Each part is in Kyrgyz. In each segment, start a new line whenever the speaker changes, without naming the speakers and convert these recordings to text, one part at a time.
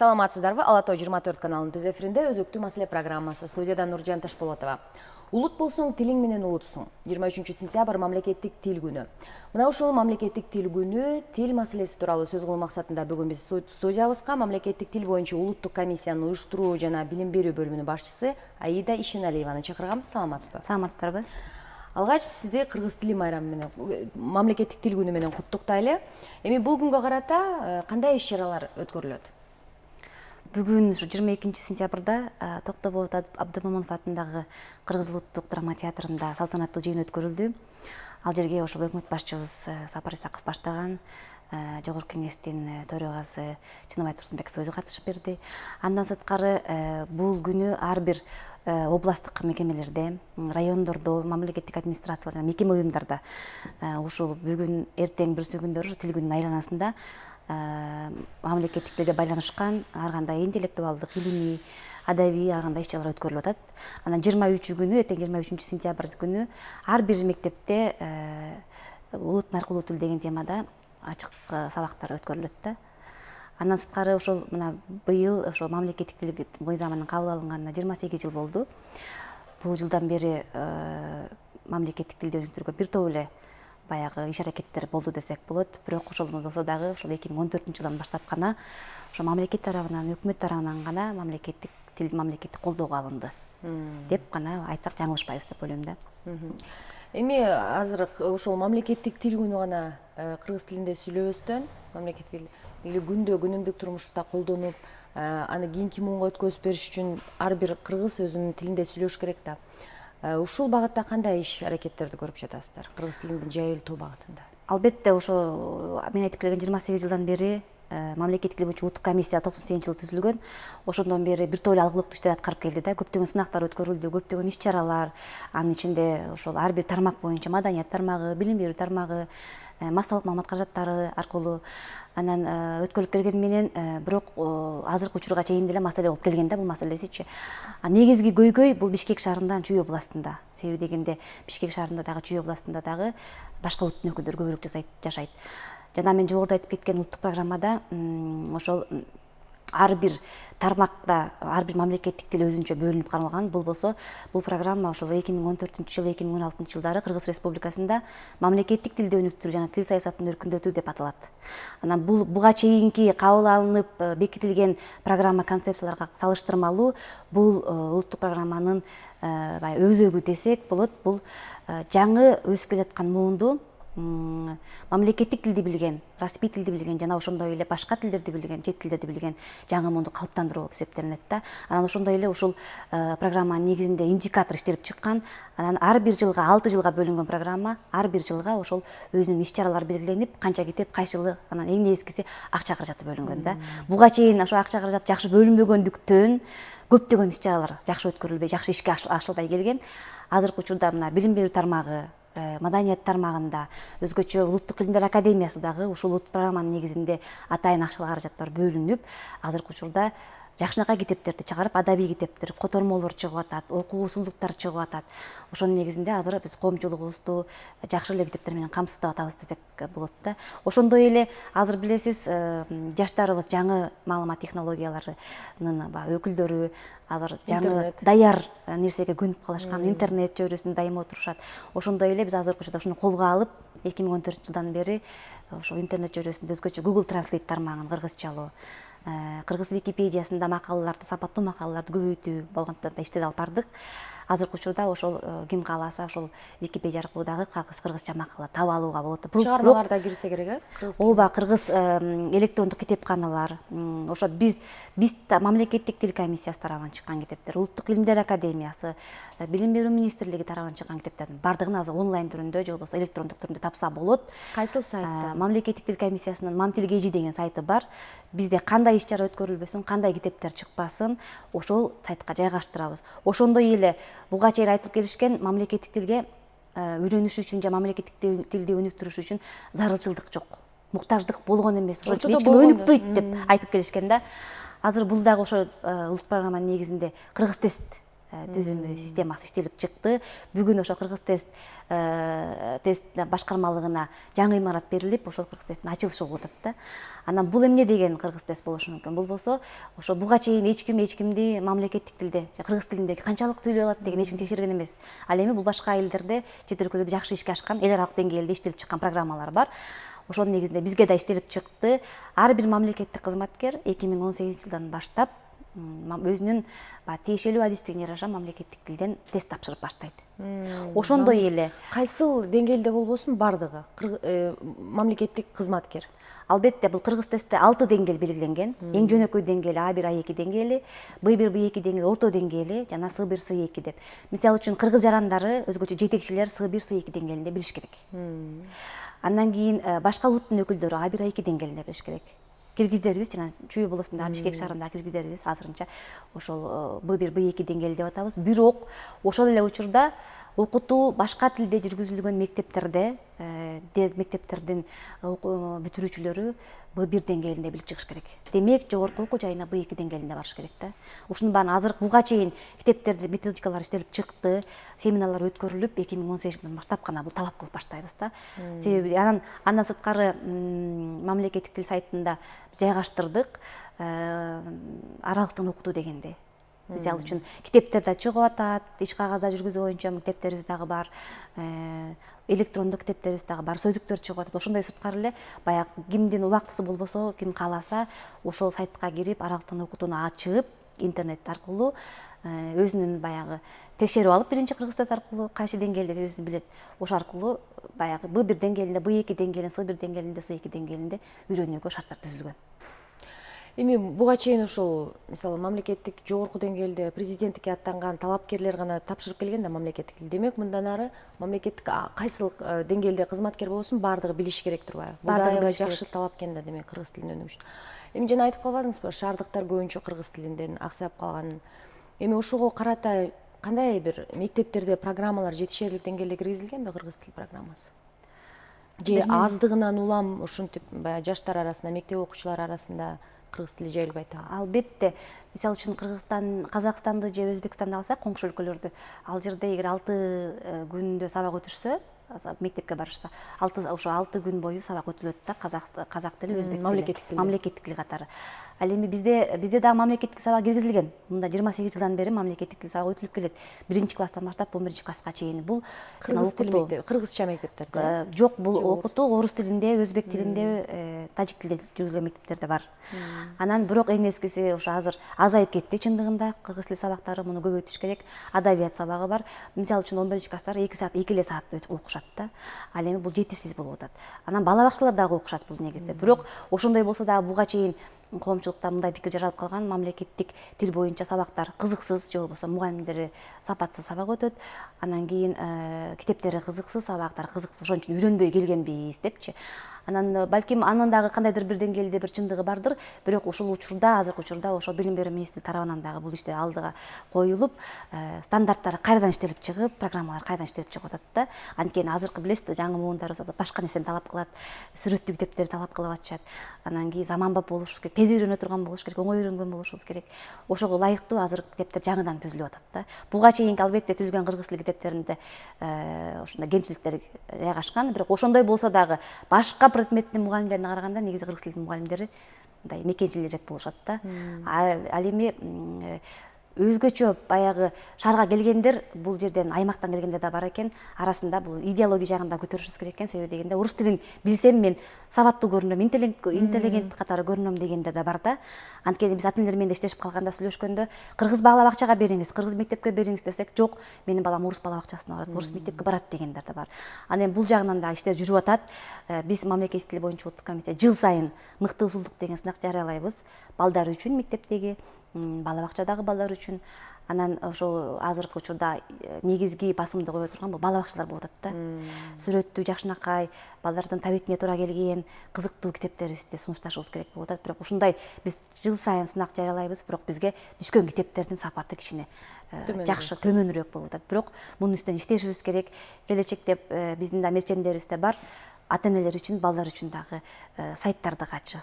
Саламатсыздарбы? Ала Тоо 24 каналынын түз эфиринде өзөктүү маселе программасы. Студияда Нуржан Ташполотова. Улут болсоң тилиң менен улутсуң. 23 сентябрь мамлекеттик тил күнү. Мына ушул мамлекеттик тил күнү тил маселеси тууралуу сөз кылуу максатында бүгүн биз студиябызга мамлекеттик тил боюнча улуттук комиссиянын уюштуруу жана билим берүү бөлүмүнүн башчысы Аида Ишеналиеваны чакырганбыз. Саламатсызбы?
Саламатсыздарбы?
Алгач сизди кыргыз тили майрамы менен, мамлекеттик тил күнү менен куттуктайлы. Эми бул күнгө карата кандай иш-чаралар өткөрүлөт?
Бүгүн 22 сентябрда Токтогул Абдымомунов атындагы Кыргыз улуттук драма театрында салтанаттуу жыйын өткөрүлдү. Ал жерге ошол өкмөт башчыбыз Сапар Исаков баштаган Жогорку Кеңештин төрагасы Чыныбай Турсунбеков өзү катышып берди. Андан сырткары бул күнү ар бир областтык мекемелерде, райондордо, мамлекеттик администрациялар жана мекеме уюмдарда ушул бүгүн эртең бүрсүү күндөрү тил күнүнүн айланасында мамлекеттик тилге байланышкан ар кандай интеллектуалдык, илимий, адабий ар кандай иш-чаралар өткөрүлүп атат. Анан 23 күнү, эртең 23 сентябрь күнү ар бир мектепте улут наркы улут тил деген темада ачык сабактар өткөрүлөт да. Андан сырткары ошол мына быйыл ошол мамлекеттик тил мыйзамынын кабыл алынганына 28 жыл болду. Бул жылдан бери мамлекеттик тилди өнүктүрүүгө бир топ эле баягы иш-аракеттер болду десек болот. Бирок ошол болсо дагы ошол 2014 жылдан баштап гана ошо мамлекет тарабынан, өкмөт тарабынан гана мамлекеттик тил мамлекеттик колдоого алынды деп гана айтсак жаңылышпайбыз деп ойлойм да.
Эми азыр ошол мамлекеттик тил күнү гана кыргыз тилинде сүйлөбөстөн, мамлекеттик тил күнүмдүк турмушта колдонуп, аны кийинки муунга өткөзүп бериш үчүн ар бир кыргыз өзүнүн тилинде сүйлөш керек да. Ушул багытта кандай иш-аракеттерди көрүп жатасыздар? Кыргыз тилинин жайылтуу багытында.
Албетте ошо мен айтып келген 28 жылдан бери мамлекеттик тил боюнча улуттук комиссия 98 жылы түзүлгөн. Ошондон бери бир топ эле алгылыктуу иштер аткарып келди да. Көптөгөн сынактар өткөрүлдү, көптөгөн иш-чаралар, анын ичинде ошол ар бир тармак боюнча маданият тармагы, билим берүү тармагы, массалык маалымат каражаттары аркылуу анан өткөрүлүп келген менен бирок азыркы учурга чейин деле маселе болуп келген да бул маселесичи. Негизги көйгөй бул Бишкек шаарында, Чүй областында. Себеби дегенде Бишкек шаарында дагы, Чүй областында дагы башка улуттун өкүлдөрү көбүрөөк жашайт. Жана мен жогоруда айтып кеткен улуттук программада ошол ар бир тармакта ар бир мамлекеттик тил өзүнчө бөлүнүп каралган. Бул болсо, бул программа ошол 2014-жыл, 2016 жылдары Кыргыз Республикасында мамлекеттик тилди өнүктүрүү жана тил саясатын өркүндөтүү деп аталат. Анан буга чейинки кабыл алынып бекитилген программа концепцияларга салыштырмалуу бул улуттук программанын өзөгү десек болот. Бул жаңы өсүп келаткан муунду мамлекеттик тилди билген, расмий тилди билген жана ошондой эле башка тилдерди билген, чет тилдерди билген жаңы муунду калыптандыруу болуп эсептелинет да. Анан ошондой эле ушул программанын негизинде индикатор иштелип чыккан. Анан ар бир жылга 6 жылга бөлүнгөн программа, ар бир жылга ошол өзүнүн иш-чаралары белгиленип, канча китеп кайсы жылы, анан эң негизгиси акча каражаты бөлүнгөн да. Буга чейин ошо акча каражат жакшы бөлүнбөгөндүктөн көптөгөн иш-чаралар жакшы өткөрүлбөй, жакшы ишке ашылбай келген. Азыркы учурда мына билим берүү тармагы, маданият тармагында, өзгөчө улуттук илимдер академиясы дагы ушул улуттук программанын негизинде атайын акчалык каражаттар бөлүнүп, азыркы учурда жакшынакай китептерди чыгарып, адабий китептер, котормолор чыгып атат, окуусуздуктар чыгып атат. Ошонун негизинде азыр биз коомчулугубузду жакшы эле китептер менен камсыздап атабыз десек болот да. Ошондой эле азыр билесиз, жаштарыбыз жаңы маалымат технологияларынын өкүлдөрү, азыр жаңы даяр нерсеге көнүп калышкан, интернет чөйрөсүндө дайыма отурушат. Ошондой эле биз азыркы учурда ушуну колго алып, 2014 жылдан бери ошол интернет чөйрөсүндө өзгөчө Google Translate тармагын кыргызчалоо, кыргыз Википедиясында макалаларды, сапаттуу макалаларды көбөйтүү болгондо да иштеп алып бардык. Азыркы учурда ошол ким кааласа ошол Википедия аркылуу дагы кыргызча макала таап алууга болот.
Чыгармаларда кирсе керек,
Ооба, кыргыз электрондук китепканалар, ошо биз мамлекеттик тил комиссиясы тарабынан чыккан китептер, улуттук илимдер академиясы, билим берүү министрлиги тарабынан чыккан китептердин бардыгын азыр онлайн түрүндө же болбосо электрондук түрүндө тапса болот.
Кайсыл сайтта?
Мамлекеттик тил комиссиясынын Мамтилгейжи деген сайты бар. Бизде кандай иш-чара өткөрүлбөсүн, кандай китептер чыкпасын, ошол сайтка жайгаштырабыз. Ошондой эле буга чейин айтып келишкен мамлекеттик тилге үйрөнүш үчүн жана мамлекеттик тилди өнүктүрүш үчүн зарылчылдык жок, муктаждык болгон эмес, ошон үчүн эч ким өнүкпөйт деп айтып келишкен да. Азыр бул дагы ошо улуттук программанын негизинде кыргыз тест түзүмү системасы иштелип чыкты. Бүгүн ошо Кыргыз тест башкармалыгына жаңы имарат берилип, ошол Кыргыз тесттин ачылышы болуп атат да. Анан бул эмне деген Кыргыз тест болушу мүмкүн? Бул болсо ошо буга чейин эч кимди мамлекеттик тилде, кыргыз тилинде канчалык сүйлөй алат деген эч ким текшерген эмес. Ал эми бул башка элдерде, чет өлкөлөрдө жакшы ишке ашкан, эл аралык деңгээлде иштелип чыккан программалар бар. Ошонун негизинде бизге да иштелип чыкты. Ар бир мамлекеттик кызматкер 2018-жылдан баштап өзүнүн тиешелүү адистигине жараша мамлекеттик тилден тест тапшырып баштайт. Ошондой эле
кайсыл деңгээлде болбосун бардыгы мамлекеттик кызматкер.
Албетте бул Кыргыз тестте 6 деңгээл белгиленген. Эң жөнөкөй деңгээли А1, А2 деңгээли, Б1, Б2 деңгээли, орто деңгээли жана С1, С2 деп. Мисалы үчүн кыргыз жарандары, өзгөчө жетекчилер С1, С2 деңгээлинде билиш керек. Андан кийин башка улуттун өкүлдөрү А1, А2 деңгээлинде билиш керек. Киргиздерибиз жана Чүй облусунда Бишкек шаарындагы киргиздерибиз азырынча ошол Б1, Б2 деңгээли деп атабыз. Бирок ошол эле учурда окутуу башка тилде жүргүзүлгөн мектептерде мектептердин бүтүрүүчүлөрү Б1 деңгээлинде билип чыгыш керек. Демек, жогорку окуу жайына Б2 деңгээлинде барыш керек да. Ушунун баарын азыр буга чейин китептерде методикалар иштелип чыкты, семинарлар өткөрүлүп, 2018-жылдан баштап гана бул талап кылып баштайбыз да. Себеби андан сырткары мамлекеттик тил сайтында жайгаштырдык аралыктын окутуу дегенде. Мисалы үчүн китептерде чыгып атат, иш кагазда жүргүзүү боюнча китептерибиз дагы бар, электрондук китептерибиз дагы бар, сөздүктөр чыгып атат. Ошондой сырткары эле баягы кимдин убактысы болбосо, ким кааласа, ошол сайтка кирип, аралыктын окутууну ачып, интернет аркылуу өзүнүн баягы текшерип алып, биринчи кыргыз тест аркылуу кайсы деңгээлде өзү билет, ошол аркылуу баягы Б1 деңгээлинде, Б2 деңгээлинде, С1 деңгээлинде, С2 деңгээлинде үйрөнүүгө шарттар түзүлгөн.
Эми буга чейин ошол мисалы мамлекеттик жогорку деңгээлде президенттикке аттанган талапкерлер гана тапшырып келген да мамлекеттик тил. Демек, мындан ары мамлекеттик кайсыл деңгээлде кызматкер болсун баардыгы билиш керек турбайбы? Бул да жакшы талап экен да, демек кыргыз тилин өнүгүш үчүн. Эми жана айтып калбадыңызбы, шаардыктар көбүнчө кыргыз тилинден аксап калганын. Эми ошого карата кандай бир мектептерде программалар жетишерлик деңгээлде киргизилгенби кыргыз тил программасы? Же аздыгынан улам ушинтип баягы жаштар арасында, мектеп окуучулары арасында кыргыз тили жайылбай атабы?
Албетте, мисалы үчүн Кыргызстан, Казакстанды же Өзбекстанды алсак, коңшу өлкөлөрдү, ал жерде эгер 6 күндө сабак өтүшсө, мектепке барышса, ошо 6 күн бою сабак өтүлөт да, казак тили, өзбек тили, мамлекеттик тил катары. Ал эми бизде дагы мамлекеттик сабак киргизилген. Мында 28 жылдан бери мамлекеттик тил сабагы өтүлүп келет. 1-класстан баштап 11 класска чейин. Бул
кыргыз тил мектеби, кыргызча мектептерде?
Жок, бул окутуу орус тилинде, өзбек тилинде, тажик тилинде жүргүзүлгөн мектептерде бар. Анан бирок эң эскиси ошо азыр азайып кетти чындыгында. Кыргыз тил сабактары муну көбөйтүш керек. Адабият сабагы бар. Мисалы үчүн 11-класстар 2 саат окушат да. Ал эми бул жетишсиз болуп атат. Анан бала бакчалар дагы окушат бул негизде. Бирок ошондой болсо дагы буга чейин коомчулукта мындай пикир жаралып калган: мамлекеттик тил боюнча сабактар кызыксыз, же болбосо мугалимдери сапатсыз сабак өтөт. Анан кийин китептери кызыксыз, сабактар кызыксыз, ошон үчүн үйрөнбөй келгенбиз депчи. Анан балким анын дагы кандайдыр бир деңгээлде бир чындыгы бардыр. Бирок ушул учурда, азыркы учурда ошо билим берүү министри тарабынан дагы бул иште алдыга коюлуп, стандарттары кайрадан иштелип чыгып, программалар кайрадан иштелип чыгып атат да. Анткени азыркы билесиз, жаңы муундарыбыз башка нерсени талап кылат, сүрөттүү китептерди талап кылып атышат. Анан кийин заманбап болуш керек, тез үйрөнө турган болуш керек, оңой үйрөнгөн болушубуз керек. Ошого ылайыктуу азыркы китептер жаңыдан түзүлүп атат да. Буга чейинки албетте түзүлгөн кыргыз тили китептеринде ушундай кемчиликтер жайгашкан, бирок ошондой болсо дагы башка предметтин мугалимдерине караганда негизи кыргыз тилинин мугалимдери мындай мекенчилирээк болушат да. Ал эми өзгөчө баягы шаарга келгендер, бул жерден аймактан келгендер да бар экен. Арасында бул идеология жагында көтөрүшүбүз керек экен. Себеби дегенде орус тилин билсем мен сабаттуу көрүнөм, интеллигент катары көрүнөм дегендер да бар да. Анткени биз ата-энелер менен иштешип калганда, сүйлөшкөндө кыргыз бала бакчага бериңиз, кыргыз мектепке бериңиз десек, жок, менин балам орус бала бакчасына барат, орус мектепке барат дегендер да бар. Анан эми бул жагынан да иштер жүрүп атат. Биз мамлекеттик тил боюнча улуттук комиссия жыл сайын мыкты узулдук деген сынак жарыялайбыз. Балдар үчүн мектептеги, бала бакчадагы балдар үчүн. Анан ошол азыркы учурда негизги басымды кое турган бул бала бакчалар болуп атат да. Сүрөттүү, жакшынакай, балдардын табитине туура келген, кызыктуу китептерибизди сунушташыбыз керек болуп атат. Бирок ушундай биз жыл сайын сынак жарыялайбыз, бирок бизге түшкөн китептердин сапаты кичине жакшы, төмөнүрөөк болуп атат. Бирок мунун үстүнөн иштешибиз керек. Келечекте биздин да мерчемдерибизде бар. Ата-энелер үчүн, балдар үчүн дагы сайттарды ачуу.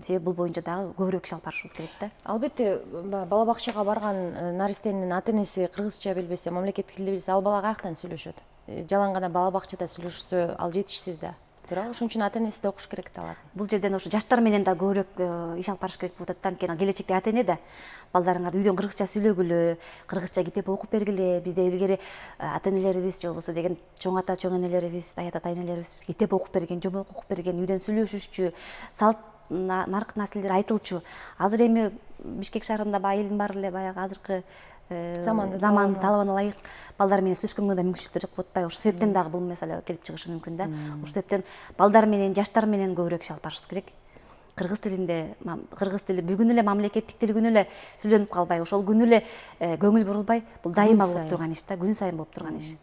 себеби бул боюнча дагы көбүрөөк иш алып барышыбыз керек да.
Албетте, бала бакчага барган наристенин ата энеси кыргызча билбесе, мамлекеттик тилди билбесе, ал бала каяктан сүйлөшөт? Жалаң гана бала бакчада сүйлөшсө, ал жетишсиз да. Туура, ошон үчүн ата энеси да окуш керек да алар.
Бул жерден ошо жаштар менен да көбүрөөк иш алып барыш керек болуп атат. Анткени келечекте ата эне да балдарыңарды үйдөн кыргызча сүйлөгүлө, кыргызча китеп окуп бергиле. Бизде илгери ата энелерибиз же болбосо деген чоң ата чоң энелерибиз, аят ата энелерибиз китеп окуп берген, жомок окуп берген, үйдөн сүйлөшүшчү, салт наркы населер айтылчу. Азыр эми Бишкек шаарында баягы элдин баары эле баягы азыркы заманды талабына ылайык балдар менен сүйлөшкөнгө да мүмкүнчүлүктөр жок болуп атпайбы. Ошол себептен дагы бул маселе келип чыгышы мүмкүн да. Ошол себептен балдар менен, жаштар менен көбүрөөк иш алып барышыбыз керек. Кыргыз тилинде, кыргыз тили бүгүн эле мамлекеттик тил күнү эле сүйлөнүп калбай, ошол күнү эле көңүл бурулбай, бул дайыма болуп турган иш да, күн сайын болуп турган иш.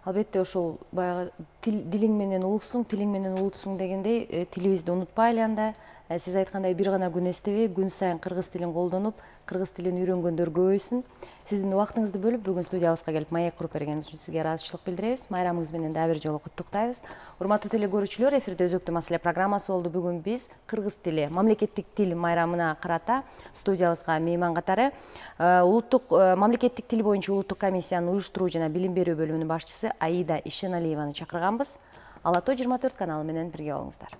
Албетте, ошол баягы дилиң менен улуксуң, тилиң менен улутсуң дегендей, тилибизди унутпайлы анда. Сиз айткандай бир гана күн эстебей, күн сайын кыргыз тилин колдонуп, кыргыз тилин үйрөнгөндөр көбөйсүн. Сиздин убактыңызды бөлүп, бүгүн студиябызга келип маек куруп бергениңиз үчүн сизге ыраазычылык билдиребиз. Майрамыңыз менен дагы бир жолу куттуктайбыз. Урматтуу телекөрүүчүлөр, эфирде өзөктүү маселе программасы болду. Бүгүн биз кыргыз тили, мамлекеттик тил майрамына карата студиябызга мейман катары улуттук мамлекеттик тил боюнча улуттук комиссиянын уюштуруу жана билим берүү бөлүмүнүн башчысы Аида Ишеналиеваны чакырганбыз. Ала Тоо 24 каналы менен бирге болуңуздар.